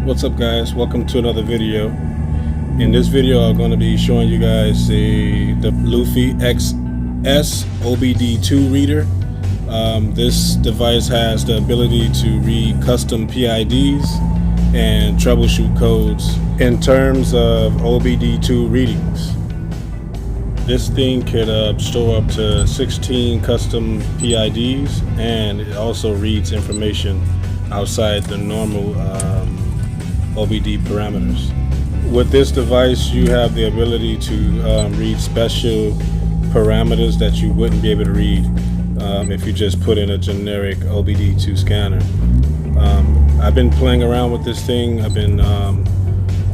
What's up, guys? Welcome to another video. In this video I'm going to be showing you guys the Lufi Xs Obd2 reader. This device has the ability to read custom PIDs and troubleshoot codes in terms of Obd2 readings. This thing could store up to 16 custom PIDs, and it also reads information outside the normal OBD parameters. With this device, you have the ability to read special parameters that you wouldn't be able to read if you just put in a generic OBD2 scanner. I've been playing around with this thing. I've been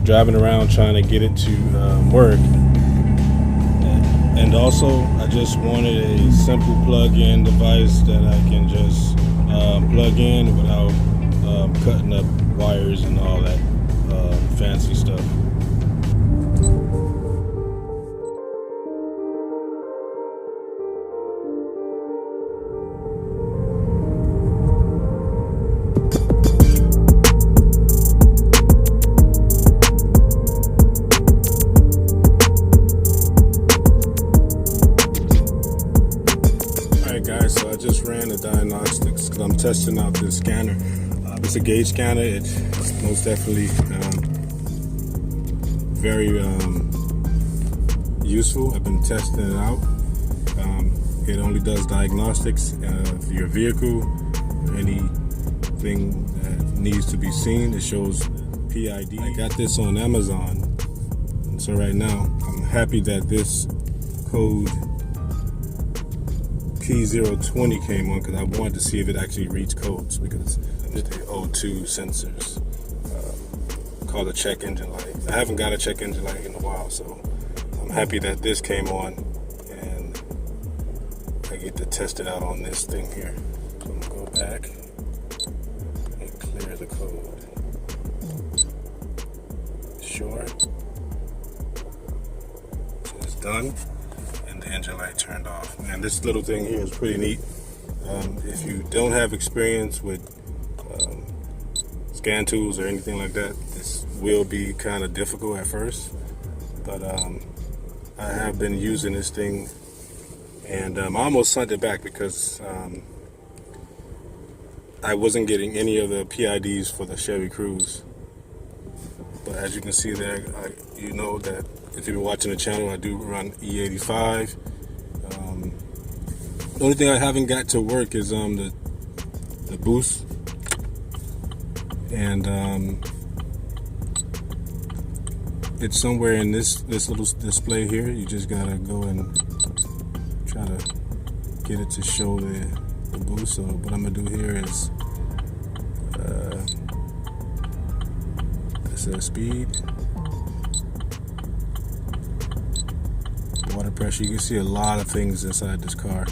driving around trying to get it to work. And also, I just wanted a simple plug-in device that I can just plug in without cutting up wires and all that fancy stuff. Guys, so I just ran the Diagnostics because I'm testing out this scanner. It's a gauge scanner. It's most definitely very useful. I've been testing it out. It only does diagnostics of your vehicle, anything that needs to be seen. It shows PID. I got this on Amazon, and so right now I'm happy that this code P020 came on because I wanted to see if it actually reads codes, because it's the O2 sensors called a check engine light. I haven't got a check engine light in a while, so I'm happy that this came on and I get to test it out on this thing here. So I'm gonna go back and clear the code. Sure. So it's done. The engine light turned off. Man, this little thing here is pretty neat. If you don't have experience with scan tools or anything like that, this will be kind of difficult at first, but I have been using this thing, and I almost sent it back because I wasn't getting any of the PIDs for the Chevy Cruze. But as you can see there, you know that if you've been watching the channel, I do run E85. The only thing I haven't got to work is the boost, and it's somewhere in this little display here. You just gotta go and try to get it to show the boost. So what I'm gonna do here is it says speed, water pressure. You can see a lot of things inside this car.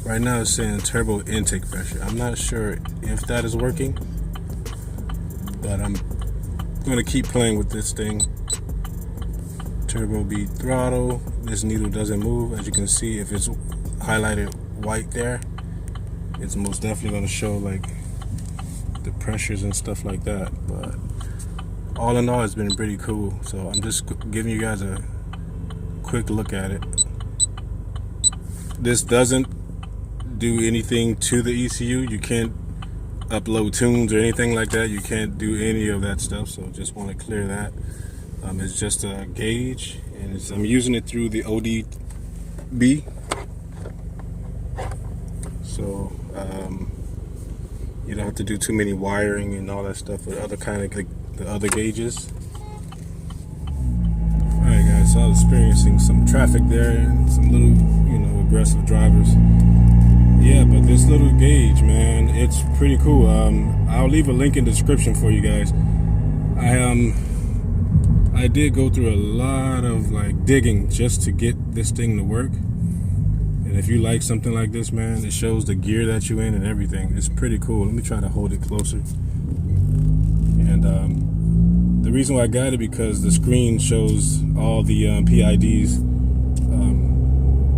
Right now it's saying turbo intake pressure. I'm not sure if that is working, but I'm going to keep playing with this thing. Turbo beat throttle. This needle doesn't move. As you can see, if it's highlighted white there, it's most definitely going to show like the pressures and stuff like that. But all in all, it's been pretty cool. So I'm just giving you guys a quick look at it. This doesn't do anything to the ECU. You can't upload tunes or anything like that. You can't do any of that stuff, so just want to clear that. It's just a gauge, and I'm using it through the ODB, so you don't have to do too many wiring and all that stuff with other kind of like the other gauges. Alright guys, so I was experiencing some traffic there and some little, aggressive drivers. Yeah, but this little gauge, man, it's pretty cool. I'll leave a link in the description for you guys. I did go through a lot of like digging just to get this thing to work. And if you like something like this, man, it shows the gear that you're in and everything. It's pretty cool. Let me try to hold it closer. And the reason why I got it because the screen shows all the PIDs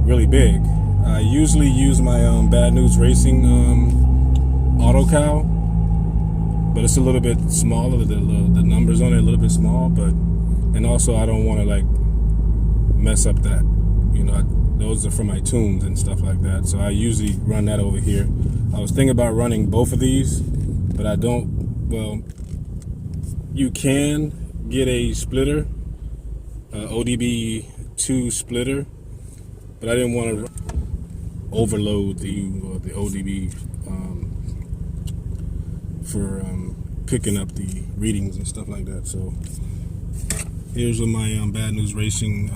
really big. I usually use my Bad News Racing AutoCal, but it's a little bit smaller. The numbers on it a little bit small, but and also I don't want to like mess up that, you know, those are for my tunes and stuff like that. So I usually run that over here. I was thinking about running both of these, but I don't. Well, you can get a splitter, ODB2 splitter, but I didn't want to overload the ODB for picking up the readings and stuff like that. So here's what my Bad News Racing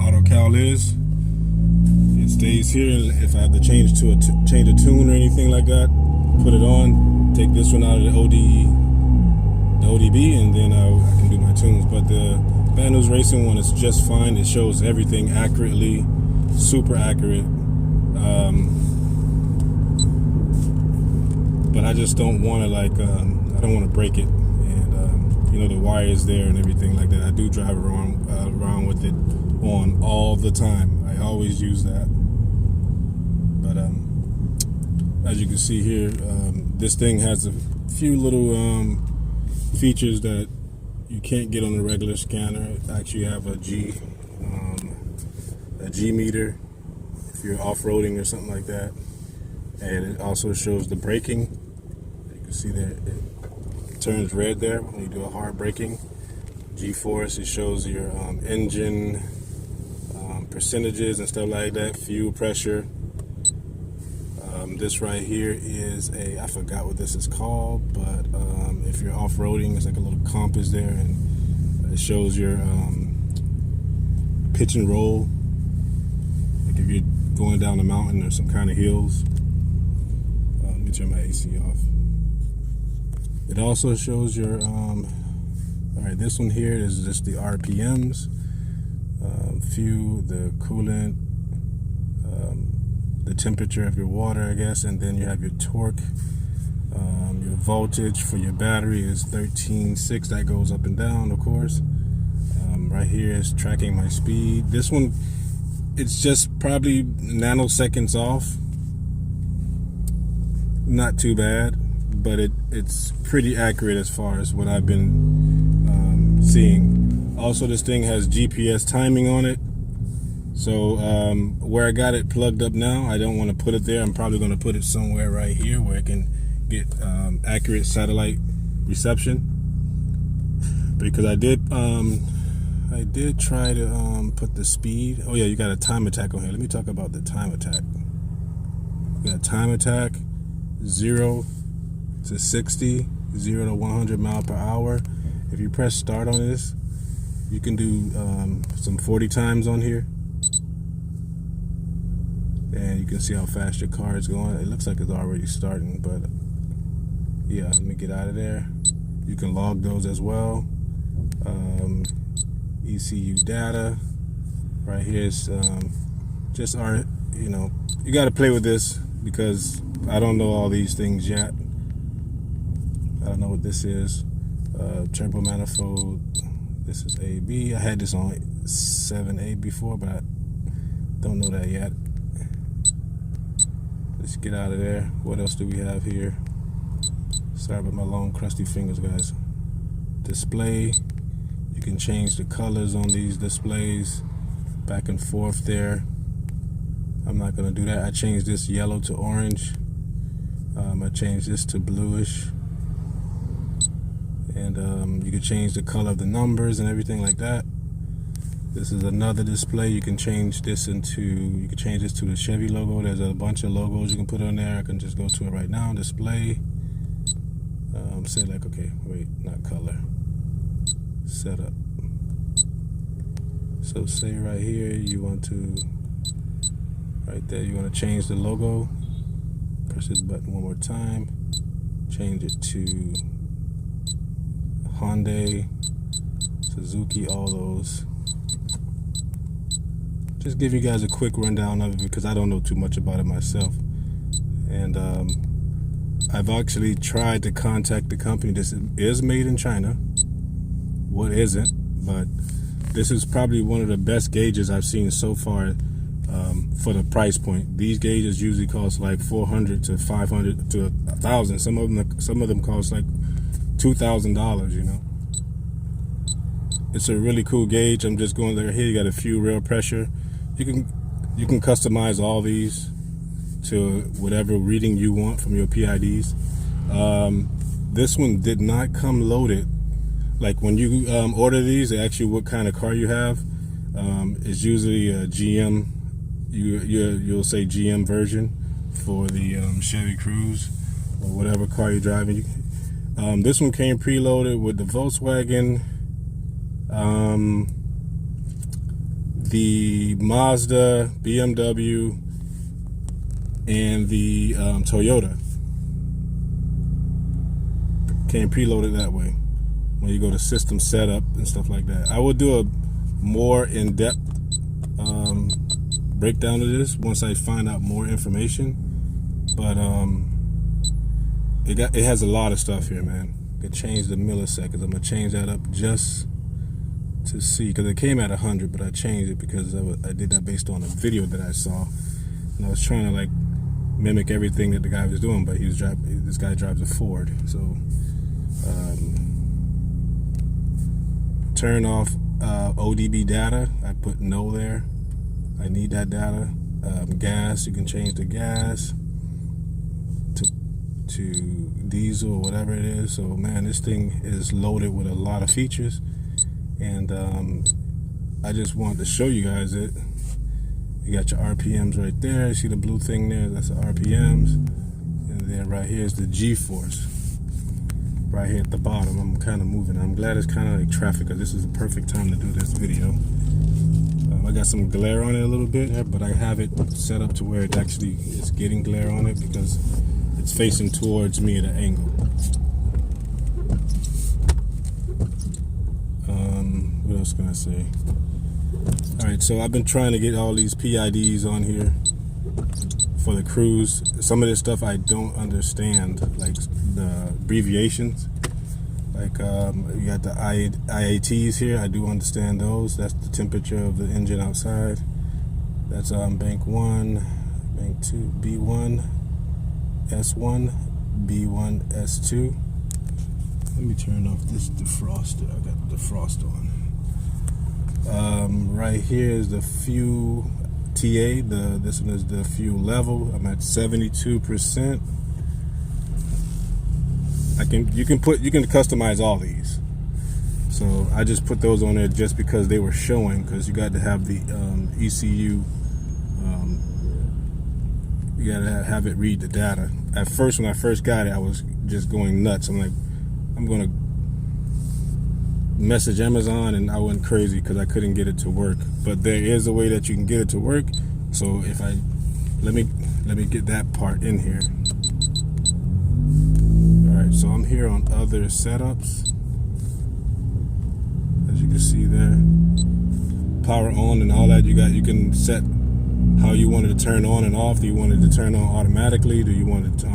auto cal is. It stays here, and if I have to change a tune or anything like that, put it on, take this one out of the ODB, and then I can do my tunes. But the Bad News Racing one is just fine. It shows everything accurately, super accurate. But I just don't want to like I don't want to break it, and you know, the wire is there and everything like that. I do drive around with it on all the time. I always use that. But as you can see here, this thing has a few little features that you can't get on the regular scanner. It actually have a G meter if you're off-roading or something like that, and it also shows the braking. You can see that it turns red there when you do a hard braking. G-force, it shows your engine percentages and stuff like that, fuel pressure. This right here is I forgot what this is called, but if you're off-roading, it's like a little compass there, and it shows your pitch and roll, like if you're going down a mountain or some kind of hills. Let me turn my AC off. It also shows your alright, this one here is just the RPMs, fuel, the coolant, the temperature of your water, I guess, and then you have your torque. Your voltage for your battery is 13.6. That goes up and down, of course. Right here is tracking my speed. This one, it's just probably nanoseconds off. Not too bad, but it's pretty accurate as far as what I've been seeing. Also, this thing has GPS timing on it. So where I got it plugged up now, I don't want to put it there. I'm probably going to put it somewhere right here where it can get accurate satellite reception, because I did try to put the speed. Oh yeah, you got a time attack on here. Let me talk about the time attack. You got time attack 0 to 60, 0 to 100 mile per hour. If you press start on this, you can do some 40 times on here, and you can see how fast your car is going. It looks like it's already starting, but yeah, let me get out of there. You can log those as well. ECU data right here is just our, you know, you got to play with this because I don't know all these things yet. I don't know what this is. Turbo manifold. This is AB. I had this on 7A before, but I don't know that yet. Let's get out of there. What else do we have here? Sorry about my long crusty fingers, guys. Display. You can change the colors on these displays back and forth there. I'm not going to do that. I changed this yellow to orange. I changed this to bluish. And you can change the color of the numbers and everything like that. This is another display. You can change this to the Chevy logo. There's a bunch of logos you can put on there. I can just go to it right now. Display. Say like, okay, wait, not color. Setup. So say right here you want to, right there, you want to change the logo. Press this button one more time. Change it to Hyundai, Suzuki, all those. Just give you guys a quick rundown of it because I don't know too much about it myself. And I've actually tried to contact the company. This is made in China. What isn't? But this is probably one of the best gauges I've seen so far for the price point. These gauges usually cost like $400 to $500 to $1,000. Some of them cost like $2,000. You know, it's a really cool gauge. I'm just going there. Here you got a few rail pressure. You can customize all these to whatever reading you want from your PIDs. This one did not come loaded. Like when you order these, they ask you what kind of car you have. It's usually a GM. You'll say GM version for the Chevy Cruze or whatever car you're driving. This one came preloaded with the Volkswagen, the Mazda, BMW, and the Toyota. Came preloaded that way when you go to system setup and stuff like that. I will do a more in-depth breakdown of this once I find out more information, but it has a lot of stuff here, man. It changed the milliseconds. I'm gonna change that up just to see, because it came at 100, but I changed it because I did that based on a video that I saw, and I was trying to like mimic everything that the guy was doing, but this guy drives a Ford. So turn off ODB data. I put no there. I need that data. Gas, you can change the gas to diesel or whatever it is. So man, this thing is loaded with a lot of features, and I just wanted to show you guys it. You got your RPMs right there. You see the blue thing there? That's the RPMs. And then right here is the G-force. Right here at the bottom. I'm kind of moving. I'm glad it's kind of like traffic, because this is the perfect time to do this video. I got some glare on it a little bit, but I have it set up to where it actually is getting glare on it because it's facing towards me at an angle. What else can I say? Alright, so I've been trying to get all these PIDs on here for the Cruze. Some of this stuff I don't understand, like the abbreviations. Like you got the IATs here. I do understand those. That's the temperature of the engine outside. That's bank 1, bank 2, B1, S1, B1, S2. Let me turn off this defroster. I got the defrost on. Right here is the fuel TA. This one is the fuel level. I'm at 72%. You can customize all these. So I just put those on there just because they were showing, because you got to have the ECU. You gotta have it read the data. At first, when I first got it, I was just going nuts. I'm like, I'm gonna message Amazon, and I went crazy because I couldn't get it to work. But there is a way that you can get it to work. So if I let me get that part in here. All right, so I'm here on other setups, as you can see there. Power on and all that. You can set how you want it to turn on and off. Do you want it to turn on automatically? Do you want it to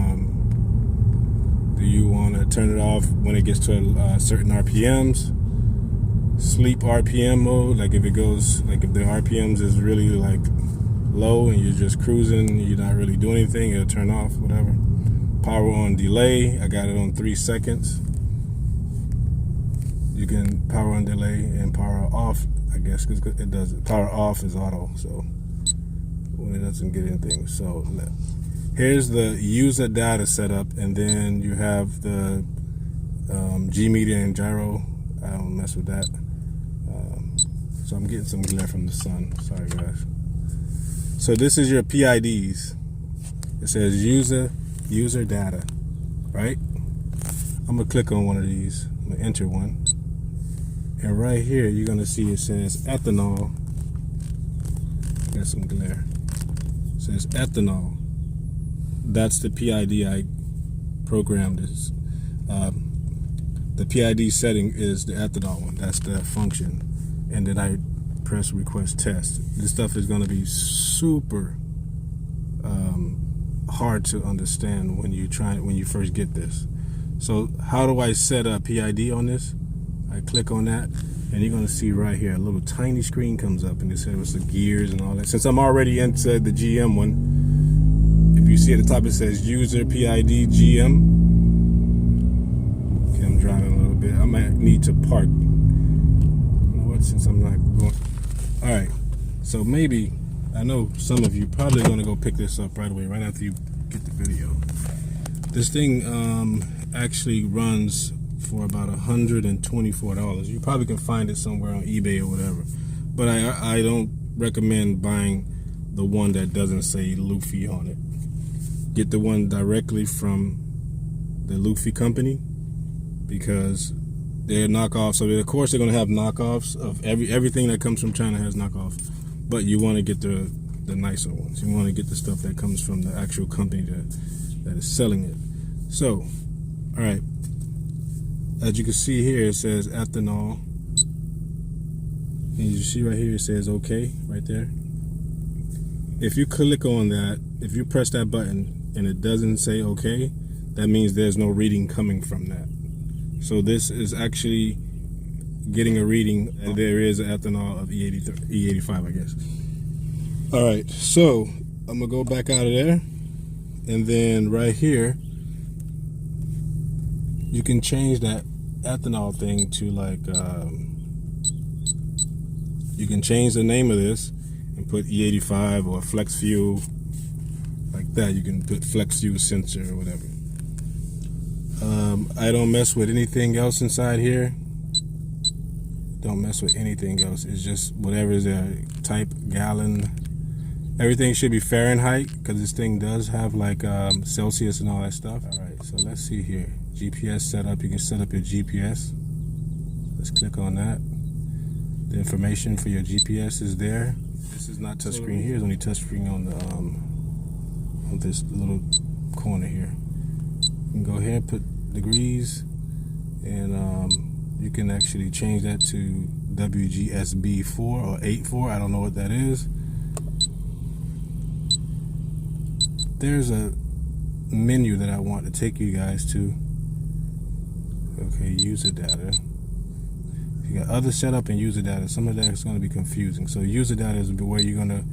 turn it off when it gets to certain RPMs? Sleep RPM mode, like if it goes, like if the RPMs is really like low and you're just cruising, you're not really doing anything, it'll turn off, whatever. Power on delay, I got it on 3 seconds. You can power on delay and power off, I guess, because it does. Power off is auto, so when it doesn't get anything. So here's the user data setup, and then you have the G meter and gyro. I don't mess with that. So I'm getting some glare from the sun. Sorry, guys. So this is your PIDs. It says user data, right? I'm gonna click on one of these. I'm gonna enter one, and right here you're gonna see it says ethanol. Got some glare. It says ethanol. That's the PID I programmed this. The PID setting is the ethanol one. That's the function. And then I press request test. This stuff is going to be super hard to understand when you first get this. So how do I set a PID on this? I click on that. and you're gonna see right here a little tiny screen comes up, and it says it's the gears and all that. Since I'm already into the GM one, if you see at the top it says user PID GM. Okay, I'm driving a little bit. I might need to park. You know what? Since I'm not going. All right. So maybe, I know some of you probably gonna go pick this up right away, right after you get the video. This thing actually runs for about $124. You probably can find it somewhere on eBay or whatever. But I don't recommend buying the one that doesn't say Lufi on it. Get the one directly from the Lufi company, because they're knockoffs. So of course they're gonna have knockoffs of everything that comes from China has knockoffs. But you want to get the nicer ones. You want to get the stuff that comes from the actual company that is selling it. So, all right. As you can see here, it says ethanol. And you see right here, it says OK right there. If you click on that, if you press that button and it doesn't say OK, that means there's no reading coming from that. So this is actually getting a reading, and there is an ethanol of E85, I guess. All right, so I'm gonna go back out of there, and then right here, you can change that ethanol thing to like, you can change the name of this and put E85 or flex fuel, like that. You can put flex fuel sensor or whatever. I don't mess with anything else inside here. Don't mess with anything else. It's just whatever is there. Type, gallon. Everything should be Fahrenheit, because this thing does have like Celsius and all that stuff. All right, so let's see here. GPS setup. You can set up your GPS. Let's click on that. The information for your GPS is there. This is not touchscreen here. It's only touchscreen on the on this little corner here. You can go ahead and put degrees, and you can actually change that to WGSB4 or 84. I don't know what that is. There's a menu that I want to take you guys to. Okay, user data. You got other setup and user data. Some of that is going to be confusing. So user data is where you're going to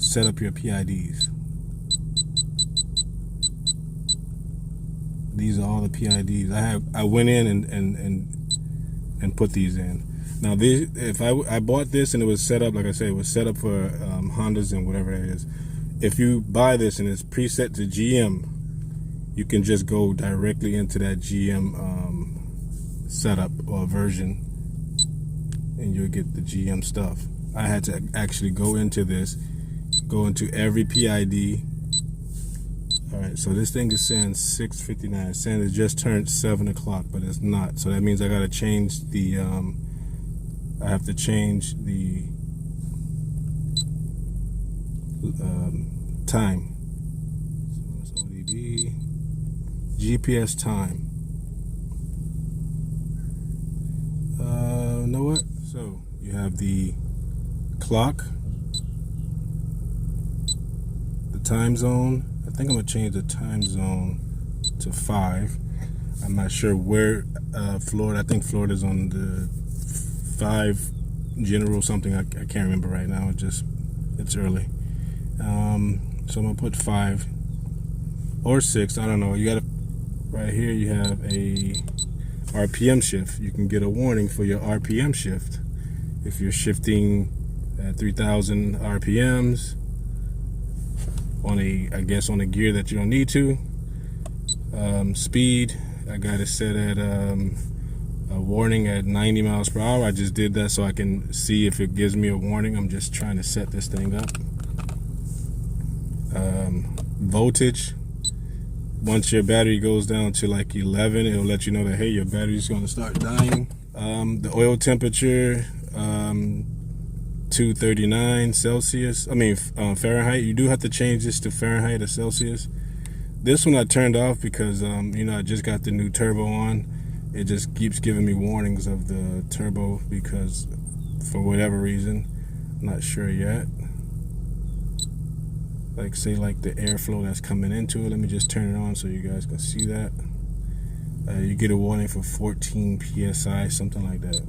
set up your PIDs. These are all the PIDs. I went in and put these in. Now these, if I bought this and it was set up, like I said, it was set up for Hondas and whatever it is. If you buy this and it's preset to GM, you can just go directly into that GM setup or version, and you'll get the GM stuff. I had to actually go into this, go into every PID. All right, so this thing is saying 6:59. It's saying it just turned 7 o'clock, but it's not. So that means I gotta change the, I have to change the time. So it's ODB, GPS time. You know what? So you have the clock, the time zone. I think I'm gonna change the time zone to 5. I'm not sure where Florida. I think Florida's on the 5 general something. I can't remember right now. It's early. So I'm gonna put 5 or 6. I don't know. You got right here. You have a RPM shift. You can get a warning for your RPM shift if you're shifting at 3,000 RPMs. On a, I guess on a gear that you don't need to. Speed, I got it set at a warning at 90 miles per hour. I just did that so I can see if it gives me a warning. I'm just trying to set this thing up. Voltage, once your battery goes down to like 11, it'll let you know that, hey, your battery's going to start dying. The oil temperature, 239 Celsius. Fahrenheit. You do have to change this to Fahrenheit or Celsius. This one I turned off because I just got the new turbo on. It just keeps giving me warnings of the turbo because for whatever reason, I'm not sure yet. Like say like the airflow that's coming into it. Let me just turn it on so you guys can see that. You get a warning for 14 psi, something like that.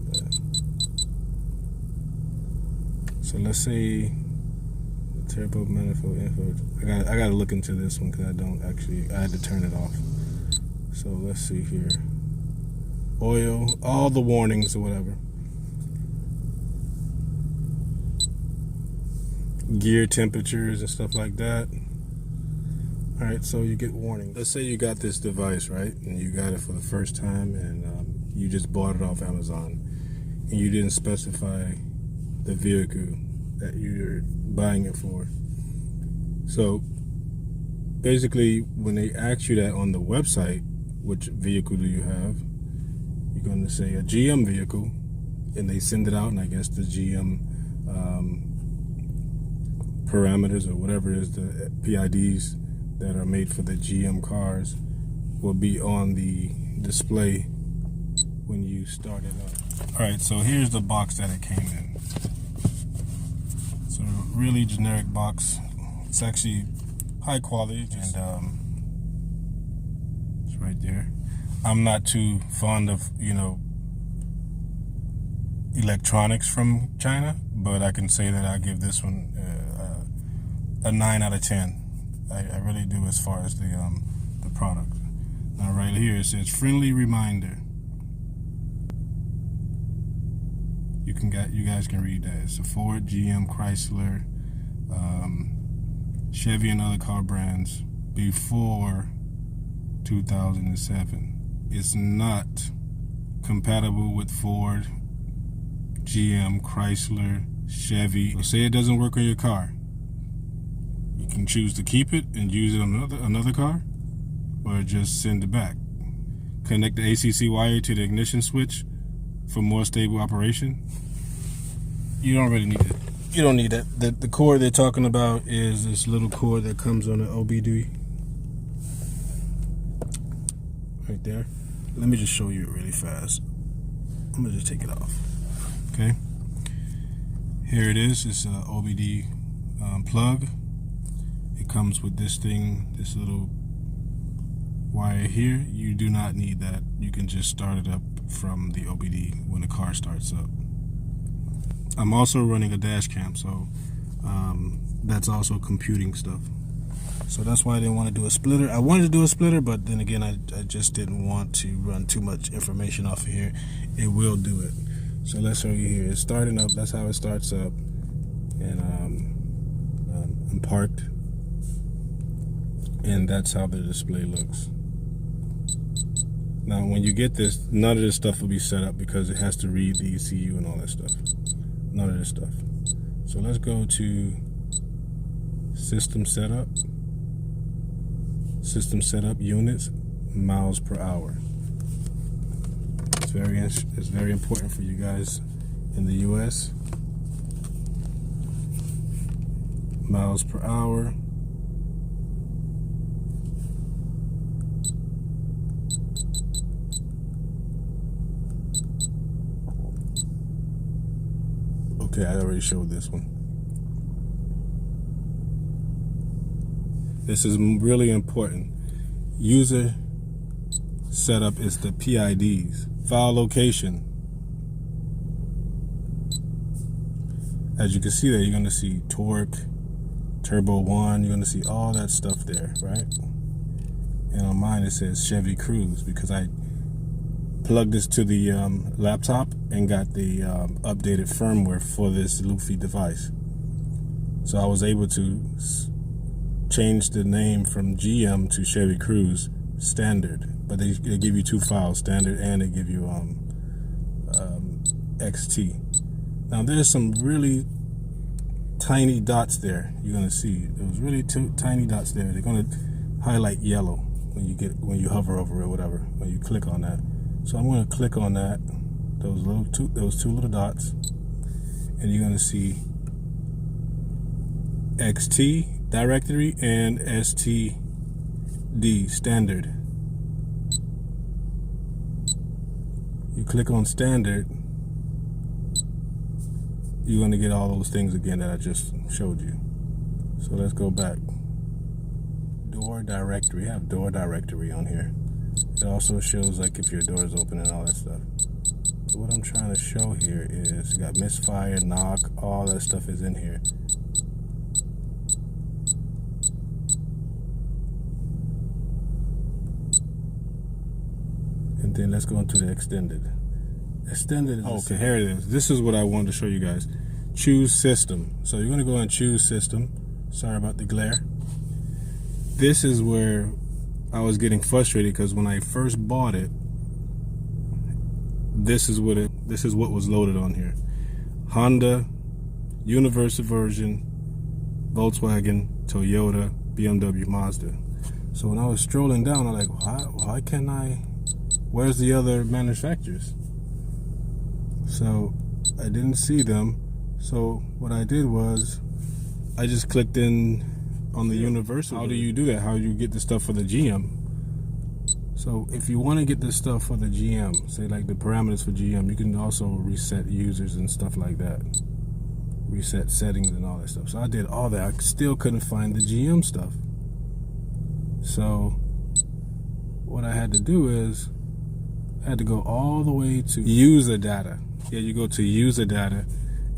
So let's say the turbo manifold info. I gotta look into this one because I had to turn it off. So let's see here. Oil, all the warnings or whatever. Gear temperatures and stuff like that. All right, so you get warnings. Let's say you got this device, right? And you got it for the first time, and you just bought it off Amazon, and you didn't specify the vehicle that you're buying it for. So basically, when they ask you that on the website, which vehicle do you have, you're going to say a GM vehicle, and they send it out, and I guess the GM parameters or whatever it is, the PIDs that are made for the GM cars will be on the display when you start it up. All right, so here's the box that it came in. It's a really generic box. It's actually high quality, and it's right there. I'm not too fond of, electronics from China, but I can say that I give this one a 9 out of 10. I really do, as far as the product. Now right here it says friendly reminder. You guys can read that. It's a Ford, GM, Chrysler, Chevy, and other car brands before 2007. It's not compatible with Ford, GM, Chrysler, Chevy. So say it doesn't work on your car. You can choose to keep it and use it on another car, or just send it back. Connect the ACC wire to the ignition switch for more stable operation. You don't really need it. You don't need that. The cord they're talking about is this little cord that comes on the OBD. Right there. Let me just show you it really fast. I'm gonna just take it off. Okay. Here it is. It's an OBD plug. It comes with this thing, this little wire here. You do not need that. You can just start it up from the OBD when the car starts up. I'm also running a dash cam, so that's also computing stuff. So that's why I didn't want to do a splitter. I wanted to do a splitter, but then again, I just didn't want to run too much information off of here. It will do it. So let's show you here. It's starting up. That's how it starts up. And I'm parked. And that's how the display looks. Now, when you get this, none of this stuff will be set up because it has to read the ECU and all that stuff. None of this stuff. So let's go to System Setup. System Setup Units, miles per hour. It's very important for you guys in the US. Miles per hour. Okay, I already showed this one. This is really important. User setup is the PIDs. File location. As you can see there, you're going to see torque, turbo 1. You're going to see all that stuff there, right? And on mine it says Chevy Cruze because I plugged this to the laptop and got the updated firmware for this Lufi device. So I was able to change the name from GM to Chevy Cruze standard, but they give you two files, standard, and they give you XT. Now there's some really tiny dots there. You're gonna see those really tiny dots there. They're gonna highlight yellow when you hover over it or whatever, when you click on that. So I'm gonna click on that, those two little dots, and you're gonna see XT directory and STD standard. You click on standard, you're going to get all those things again that I just showed you. So let's go back. Door directory. I have door directory on here. also shows like if your door is open and all that stuff. So what I'm trying to show here is you got misfire, knock, all that stuff is in here. And then let's go into the extended. Extended is okay, here it is. This is what I wanted to show you guys. Choose system. So you're going to go and choose system. Sorry about the glare. This is where I was getting frustrated because when I first bought it, this is what was loaded on here. Honda, Universal version, Volkswagen, Toyota, BMW, Mazda. So when I was strolling down, I'm like, why can't I? Where's the other manufacturers? So I didn't see them. So what I did was I just clicked in on the Universal. How do you do that? How do you get the stuff for the GM? So if you want to get the stuff for the GM, say like the parameters for GM, you can also reset users and stuff like that. Reset settings and all that stuff. So I did all that. I still couldn't find the GM stuff. So what I had to do is I had to go all the way to user data. Yeah, you go to user data,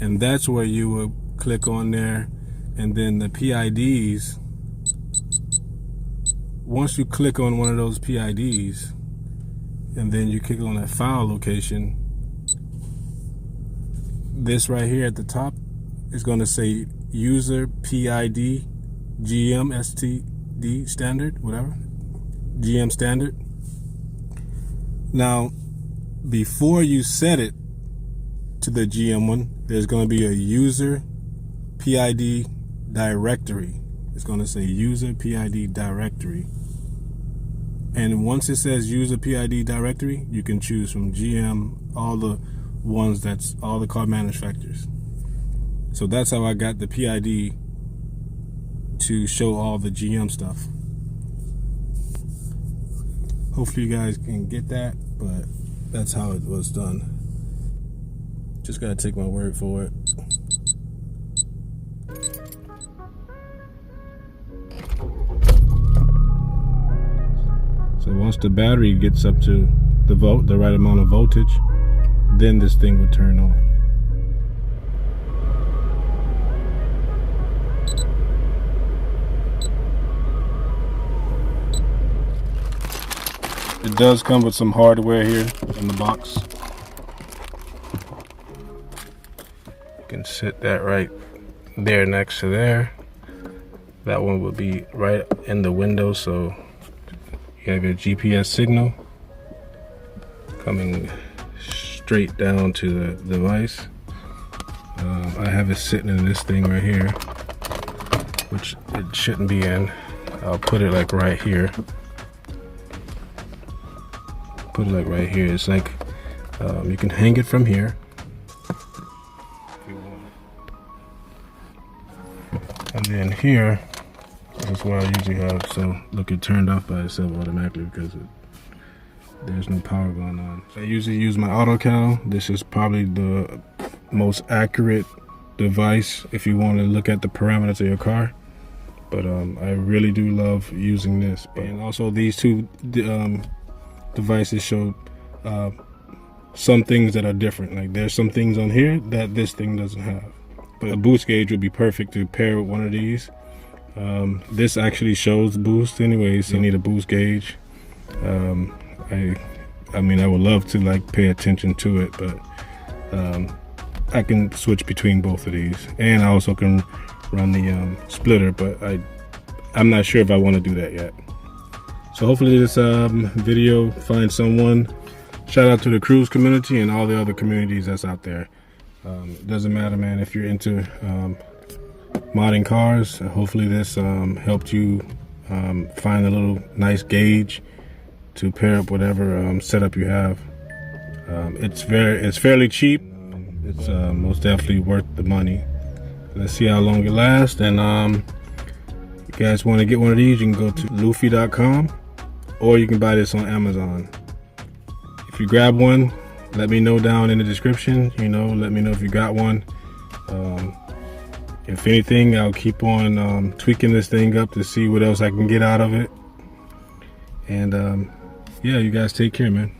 and that's where you would click on there, and then the PIDs. Once you click on one of those PIDs, and then you click on that file location, this right here at the top is going to say user PID GM STD standard, whatever, GM standard. Now, before you set it to the GM one, there's going to be a user PID directory. It's going to say user PID directory. And once it says user PID directory, you can choose from GM, all the ones that's all the car manufacturers. So that's how I got the PID to show all the GM stuff. Hopefully you guys can get that, but that's how it was done. Just gotta take my word for it. So once the battery gets up to the right amount of voltage, then this thing would turn on. It does come with some hardware here in the box. You can sit that right there next to there. That one will be right in the window, so you have your GPS signal coming straight down to the device. I have it sitting in this thing right here, which it shouldn't be in. I'll put it like right here. Put it like right here. It's like you can hang it from here if you want. And then here is where I usually have, so look, it turned off by itself automatically because there's no power going on. I usually use my AutoCal. This is probably the most accurate device if you want to look at the parameters of your car. But I really do love using this. And also these two devices show some things that are different. Like there's some things on here that this thing doesn't have. But a boost gauge would be perfect to pair with one of these. This actually shows boost anyways, so you need a boost gauge. I mean, I would love to like pay attention to it, but I can switch between both of these, and I also can run the splitter, but I'm not sure if I want to do that yet. So hopefully this video finds someone. Shout out to the Cruze community and all the other communities that's out there. It doesn't matter, man, if you're into modding cars. Hopefully this helped you find a little nice gauge to pair up whatever setup you have. It's fairly cheap. It's most definitely worth the money. Let's see how long it lasts. And if you guys want to get one of these, you can go to Lufi.com, or you can buy this on Amazon. If you grab one, let me know down in the description. You know, let me know if you got one. If anything, I'll keep on tweaking this thing up to see what else I can get out of it. And yeah, you guys take care, man.